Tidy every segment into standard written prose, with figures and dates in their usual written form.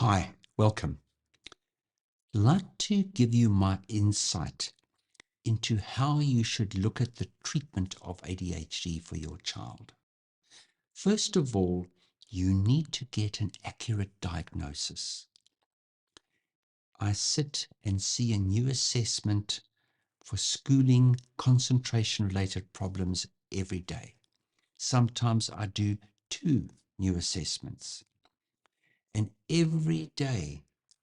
Hi, welcome. I'd like to give you my insight into how you should look at the treatment of ADHD for your child. First of all, you need to get an accurate diagnosis. I sit and see a new assessment for schooling concentration related problems every day. Sometimes I do 2 new assessments. And every day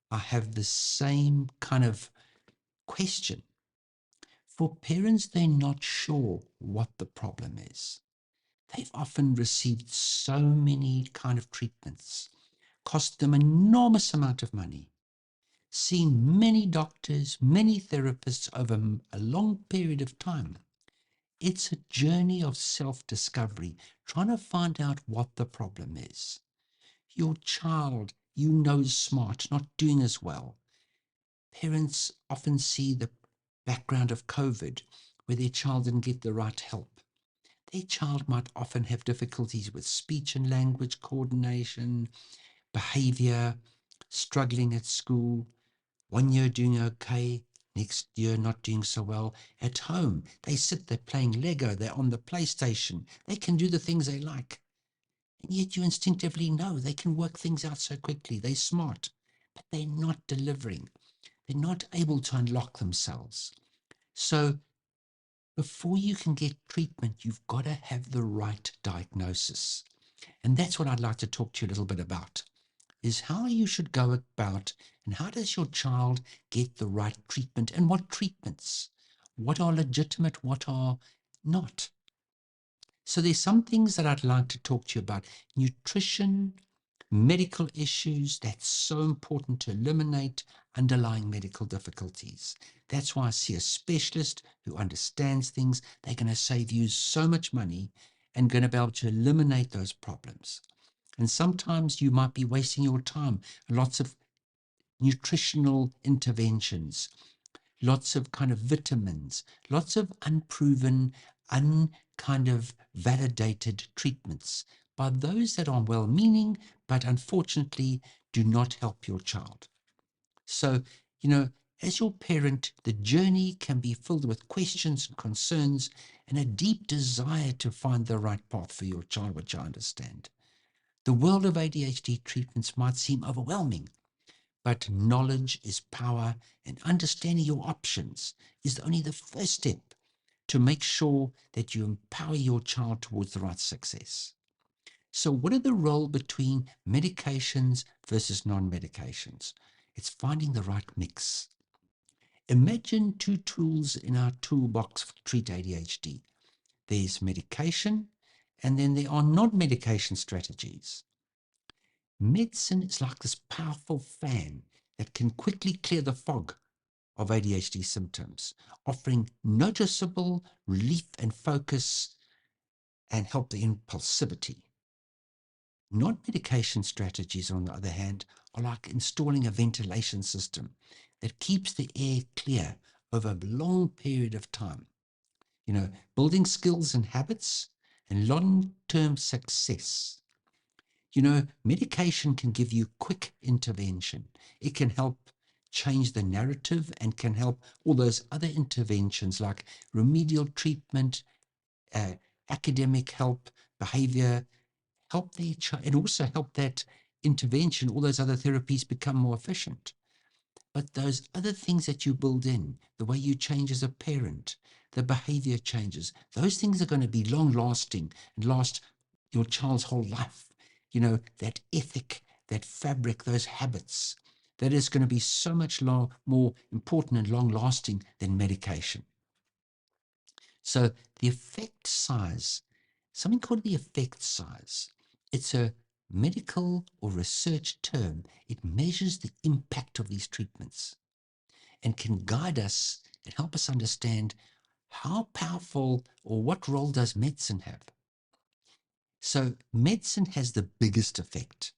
I have the same kind of question. For parents, they're not sure what the problem is. They've often received so many kind of treatments, cost them an enormous amount of money, seen many doctors, many therapists over a long period of time. It's a journey of self-discovery, trying to find out what the problem is. Your child, is smart, not doing as well. Parents often see the background of COVID, where their child didn't get the right help. Their child might often have difficulties with speech and language coordination, behavior, struggling at school, 1 year doing okay, next year not doing so well. At home, they sit there playing Lego, they're on the PlayStation, they can do the things they like. And yet you instinctively know they can work things out so quickly, they're smart, but they're not delivering. They're not able to unlock themselves. So before you can get treatment, you've got to have the right diagnosis. And that's what I'd like to talk to you a little bit about, is how you should go about and how does your child get the right treatment and what treatments, what are legitimate, what are not. So there's some things that I'd like to talk to you about. Nutrition, medical issues, that's so important to eliminate underlying medical difficulties. That's why I see a specialist who understands things. They're going to save you so much money and going to be able to eliminate those problems. And sometimes you might be wasting your time. Lots of nutritional interventions, lots of kind of vitamins, lots of unproven, kind of validated treatments by those that are well-meaning, but unfortunately do not help your child. So, as your parent, the journey can be filled with questions and concerns and a deep desire to find the right path for your child, which I understand. The world of ADHD treatments might seem overwhelming, but knowledge is power, and understanding your options is only the first step to make sure that you empower your child towards the right success. So what are the role between medications versus non-medications? It's finding the right mix. Imagine 2 tools in our toolbox to treat ADHD. There's medication, and then there are non-medication strategies. Medicine is like this powerful fan that can quickly clear the fog of ADHD symptoms, offering noticeable relief and focus and help the impulsivity. Non-medication strategies, on the other hand, are like installing a ventilation system that keeps the air clear over a long period of time. Building skills and habits and long-term success. Medication can give you quick intervention. It can help change the narrative and can help all those other interventions like remedial treatment, academic help, behavior, help and also help that intervention, all those other therapies become more efficient. But those other things that you build in, the way you change as a parent, the behavior changes, those things are going to be long lasting and last your child's whole life. That ethic, that fabric, those habits, that is going to be so much more important and long lasting than medication. So the effect size, something called the effect size, it's a medical or research term. It measures the impact of these treatments and can guide us and help us understand how powerful or what role does medicine have. So medicine has the biggest effect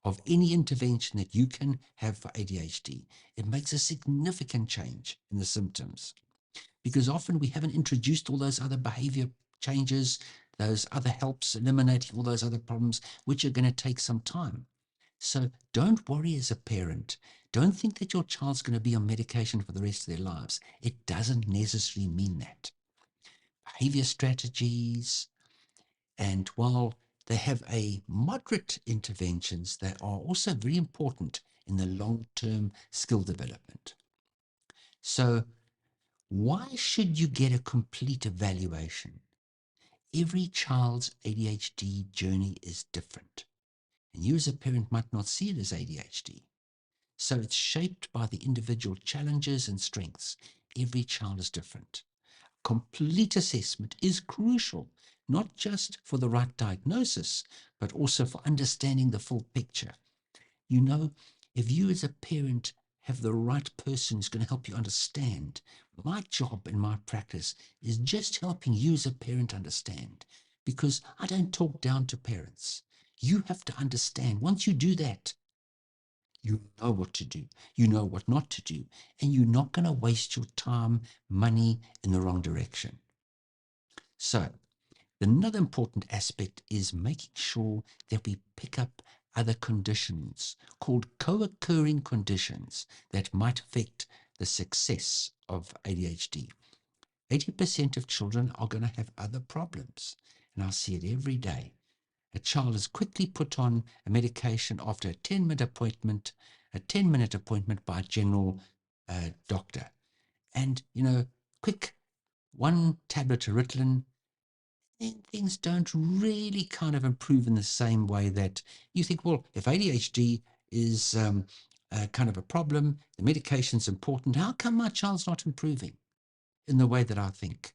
of any intervention that you can have for ADHD. It makes a significant change in the symptoms because often we haven't introduced all those other behavior changes, those other helps, eliminating all those other problems, which are going to take some time. So don't worry as a parent. Don't think that your child's going to be on medication for the rest of their lives. It doesn't necessarily mean that. Behavior strategies, and while they have a moderate interventions, they are also very important in the long-term skill development. So why should you get a complete evaluation? Every child's ADHD journey is different. And you as a parent might not see it as ADHD. So it's shaped by the individual challenges and strengths. Every child is different. Complete assessment is crucial, not just for the right diagnosis, but also for understanding the full picture. You know, if you as a parent have the right person who's going to help you understand, my job in my practice is just helping you as a parent understand, because I don't talk down to parents. You have to understand. Once you do that, you know what to do, you know what not to do, and you're not going to waste your time, money in the wrong direction. So another important aspect is making sure that we pick up other conditions called co-occurring conditions that might affect the success of ADHD. 80% of children are going to have other problems, and I see it every day. A child is quickly put on a medication after a 10-minute appointment, by a general doctor. And, quick, one tablet of Ritalin, then things don't really kind of improve in the same way that you think, well, if ADHD is kind of a problem, the medication's important, how come my child's not improving in the way that I think?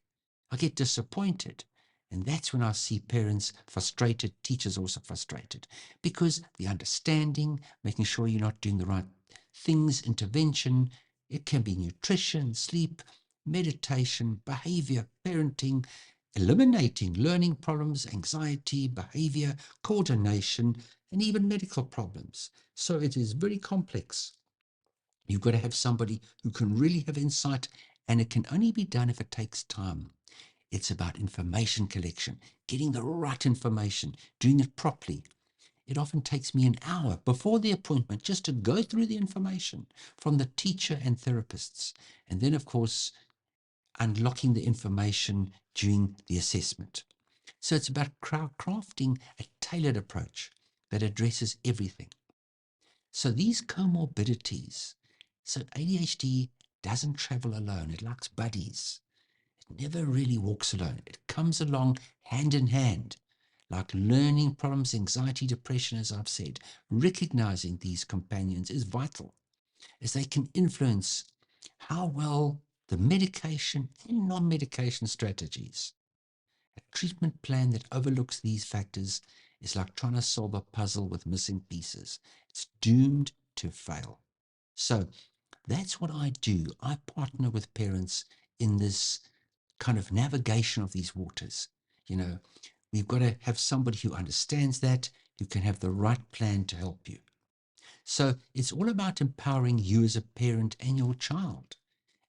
I get disappointed. And that's when I see parents frustrated, teachers also frustrated, because the understanding, making sure you're not doing the right things, intervention, it can be nutrition, sleep, meditation, behavior, parenting, eliminating learning problems, anxiety, behavior, coordination, and even medical problems. So it is very complex. You've got to have somebody who can really have insight, and it can only be done if it takes time. It's about information collection, getting the right information, doing it properly. It often takes me an hour before the appointment just to go through the information from the teacher and therapists. And then, of course, unlocking the information during the assessment. So it's about crafting a tailored approach that addresses everything. So these comorbidities, so ADHD doesn't travel alone. It likes buddies. It never really walks alone. It comes along hand in hand, like learning problems, anxiety, depression, as I've said. Recognizing these companions is vital, as they can influence how well the medication and non-medication strategies. A treatment plan that overlooks these factors is like trying to solve a puzzle with missing pieces. It's doomed to fail. So that's what I do. I partner with parents in this kind of navigation of these waters. We've got to have somebody who understands that, who can have the right plan to help you. So it's all about empowering you as a parent and your child.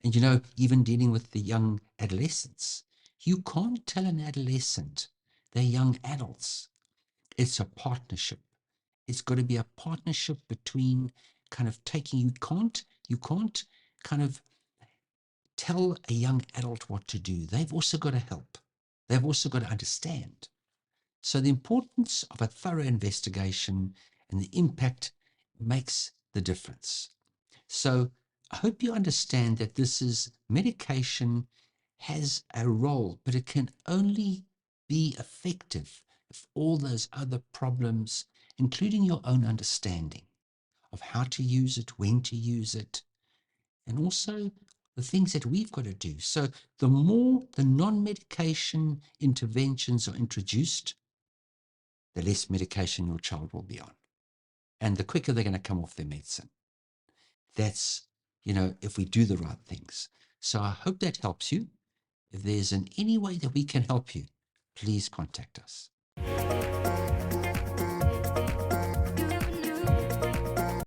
And even dealing with the young adolescents, you can't tell an adolescent they're young adults. It's a partnership. It's got to be a partnership between kind of taking, you can't kind of tell a young adult what to do. They've also got to help. They've also got to understand. So the importance of a thorough investigation and the impact makes the difference. So I hope you understand that this is medication has a role, but it can only be effective if all those other problems, including your own understanding of how to use it, when to use it, and also the things that we've got to do. So the more the non-medication interventions are introduced, the less medication your child will be on. And the quicker they're going to come off their medicine. That's, if we do the right things. So I hope that helps you. If there's any way that we can help you, please contact us.